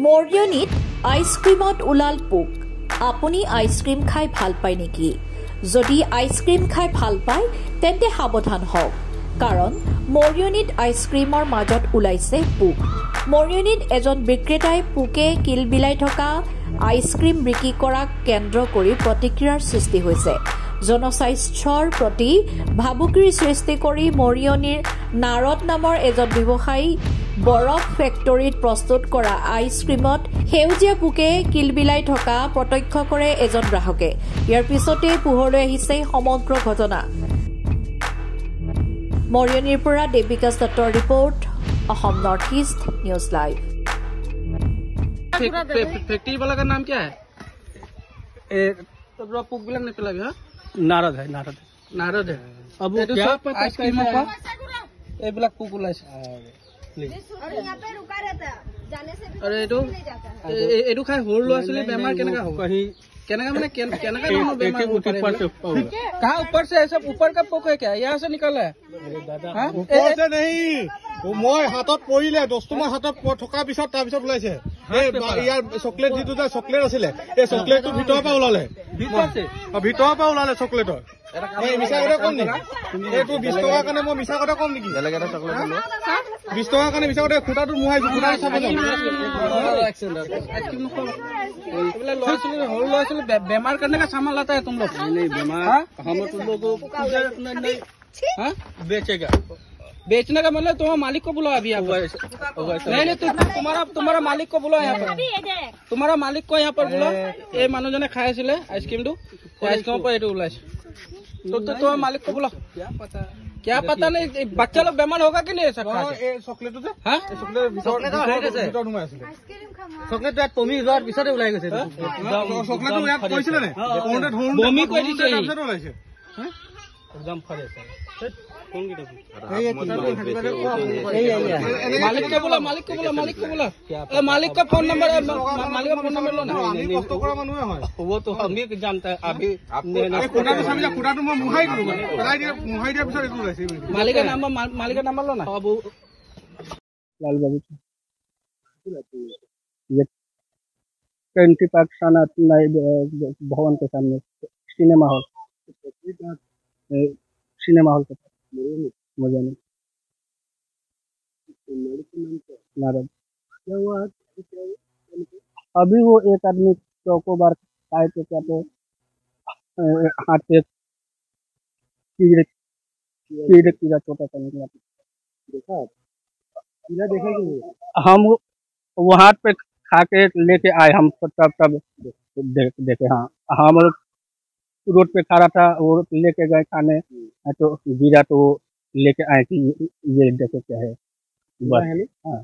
মৰিয়নিত আইচক্ৰীমত ওলাল পোক। আপুনি আইচক্ৰীম খাই ভাল পায় নেকি? যদি আইচক্ৰীম খাই ভাল পায় তেন্তে সাৱধান হওক, কাৰণ মৰিয়নিত আইচক্ৰীমৰ মাজত ওলাইছে পোক। মৰিয়নিত এজন বিক্ৰেতাই পোকে কিলবিলাই থকা আইচক্ৰীম বিক্ৰী কৰাক কেন্দ্ৰ কৰি প্ৰতিক্ৰিয়াৰ সৃষ্টি হৈছে। জনস্বাস্থ্যৰ প্ৰতি ভাবুকিৰ সৃষ্টি কৰি মৰিয়নিৰ নাৰদ নামৰ এজন ব্যৱসায়ী বৰফ ফেক্টৰীত প্ৰস্তুত কৰা আইচক্ৰীমত সেউজীয়া পোকে কিলবিলাই থকা প্ৰত্যক্ষ কৰে এজন গ্ৰাহকে। ইয়াৰ পিছতে পোহৰলৈ আহিছে সমগ্ৰ ঘটনা। মৰিয়নিৰ পৰা দেৱিকা দত্তৰ report, Assam north east news live. Factory वाला का नाम क्या है? तो पुक बिलक नहीं पिला हाँ? नारद है। नारद है। अब क्या आइसक्रीम का ये बिलक पुक उलाइस। अरे एडो खाय होल लो असली बेमार केनेका हो? कहीं केनेका माने केनेका दोनों बेमार कहाँ ऊपर से ऐसा ऊपर का पोक है क्या? यहाँ से निकला है? ऊपर से नहीं, मैं हाथत पड़िले दस्तुमा हाथत थका पिছত তাৰ পিছত ওলাইছে। ইয়াৰ চকলেট যিটো যে চকলেট আছিলে এই চকলেটটো ভিতৰৰ পৰা ওলালে, ভিতৰৰ পৰা ওলালে চকলেটৰ। মই মিছা কথা কম নেকি? এইটো 20 টকাৰ কাৰণে মই মিছা কথা কম নেকি? বেলেগ এটা চকলেট লো 20 টকাৰ কাৰণে মিছা কথা খুঁটাটো মুহাইছো, খুঁটা চাব बेमार करने का सामान लाता है तुम लोग? नहीं बेमार हम तुम लोग को बेचेगा। बेचने का मतलब तुम्हारा मालिक को बुलाओ अभी। नहीं तुम्हारा मालिक को बुलाओ यहाँ पर, तुम्हारा मालिक को यहाँ पर बुलाओ। ये মানুহজনে খাই আছিলে আইসক্রিমটো, আইসক্ৰিমৰ পৰা এইটো ওলাইছে। तो तुम्हारा मालिक को बुलाओ। क्या पता नहीं बच्चा लोग बेमार होगा कि नहीं? ऐसा চকলেট চকলেট কমি যোৱাৰ পিছতে ওলাই গৈছে। বমি কৰি দিছে একদম ফ্ৰেছ। मालिक को बोला मालिक का फोन नंबर लो ना। वो तो हम भी जानता है। अभी मालिक का नंबर लो ना। लालबाबू ये 20 पार्क थाना भवन के सामने सिनेमा हॉल के मजा नहीं। नारद क्या हुआ? अभी वो एक आदमी चौकोबार खाए थे क्या तो हाथ पे कीड़ा छोटा सा निकला। देखा कि हम वो हाथ पे खा के लेके आए, हम तब देखे। हाँ हम रोड पे खा रहा था, वो लेके गए खाने तो गिरा तो लेके आए कि ये देखो क्या है। बस हाँ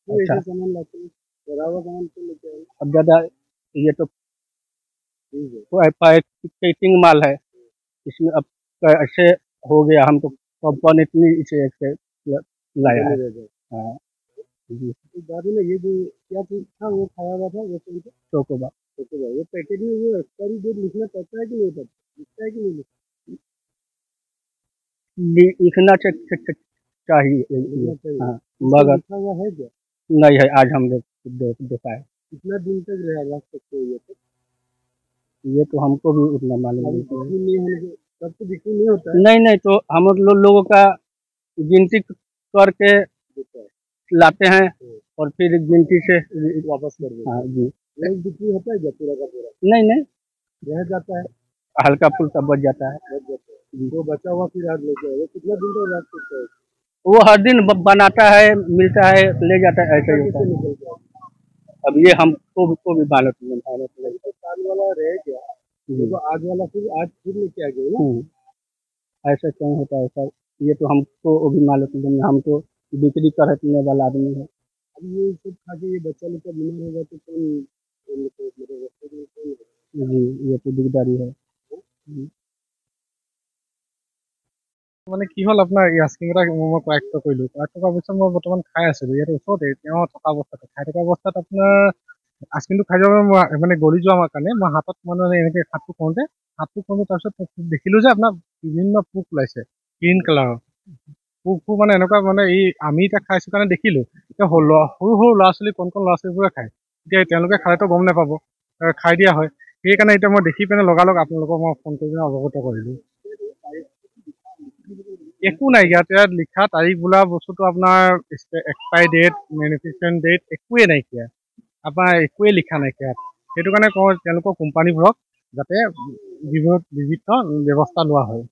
अच्छा। अब ज्यादा ये तो पैकेटिंग माल है, इसमें अब ऐसे हो गया। हम तो कंपनी इतनी इसे लाया है। हाँ दादी ने ये जो क्या चीज था वो खाया हुआ था, वो चोकोबा। वो पैकेट में वो एक्सपायरी डेट लिखना पड़ता है कि नहीं पड़ता? लिखता है कि नहीं लिखना चाहिए? हाँ मगर लिखा हुआ है क्या? नहीं है, आज हमने देखा है। कितना दिन तक रह सकते हो ये तो हमको भी उतना मालूम नहीं। तब तो बिक्री नहीं होता है। नहीं तो हम लोगों का गिनती करके लाते हैं और फिर गिनती से वापस कर देते हैं। हाँ जी बिक्री होता है क्या पूरा का पूरा? नहीं रह जाता है, हल्का फुल्का बच जाता है। जो बचा हुआ फिर आज लेके आए। वो कितना दिन तक रख सकते हैं? वो हर दिन बनाता है, मिलता है, ले जाता है, ऐसा ही होता है। अब ये हमको भी मालूम नहीं। साल वाला रह गया तो आज वाला फिर लेके आ गए। ऐसा क्यों होता है सर? ये तो हमको भी मालूम नहीं। हम तो बिक्री करने वाला आदमी है। अब ये सब खा के ये बच्चा लोग का बीमार होगा तो कौन? जी ये तो दिकदारी है। মানে কি হ'ল আপোনাৰ এই আইচক্ৰীমটা মই কয়েক্ট কৰিলোঁ। কয়েক্ট কৰাৰ পিছত মই বৰ্তমান খাই আছিলোঁ ইয়াত ওচৰতে। তেওঁ থকা অৱস্থাতে খাই থকা অৱস্থাত আপোনাৰ আইচক্ৰীমটো খাই যোৱাৰ মানে গলি যোৱাৰ কাৰণে মই হাতত মানে এনেকৈ হাতটো কৰোঁতে তাৰপিছত দেখিলোঁ যে আপোনাৰ বিভিন্ন পোক ওলাইছে গ্ৰীণ কালাৰৰ। পোকবোৰ মানে এনেকুৱা মানে এই আমি এতিয়া খাইছো কাৰণে দেখিলো এতিয়া সৰু সৰু ল'ৰা ছোৱালী কণ ল'ৰা ছোৱালীবোৰে খায় এতিয়া তেওঁলোকে খালেতো গম নাপাব খাই দিয়া হয় সেইকাৰণে এতিয়া মই দেখি পিনে লগালগ আপোনালোকক মই ফোন কৰি পিনে অৱগত কৰিলো একো নাই ইয়াত লিখা তাৰিখ বোলা বস্তুটো আপোনাৰ এক্সপায়াৰী ডেট মেনুফেকচাৰিং ডেট একোৱে নাইকিয়া আপোনাৰ একোৱে লিখা নাইকিয়া সেইটো কাৰণে কওঁ তেওঁলোকৰ কোম্পানীবোৰক যাতে বিবিধ ব্যৱস্থা লোৱা হয়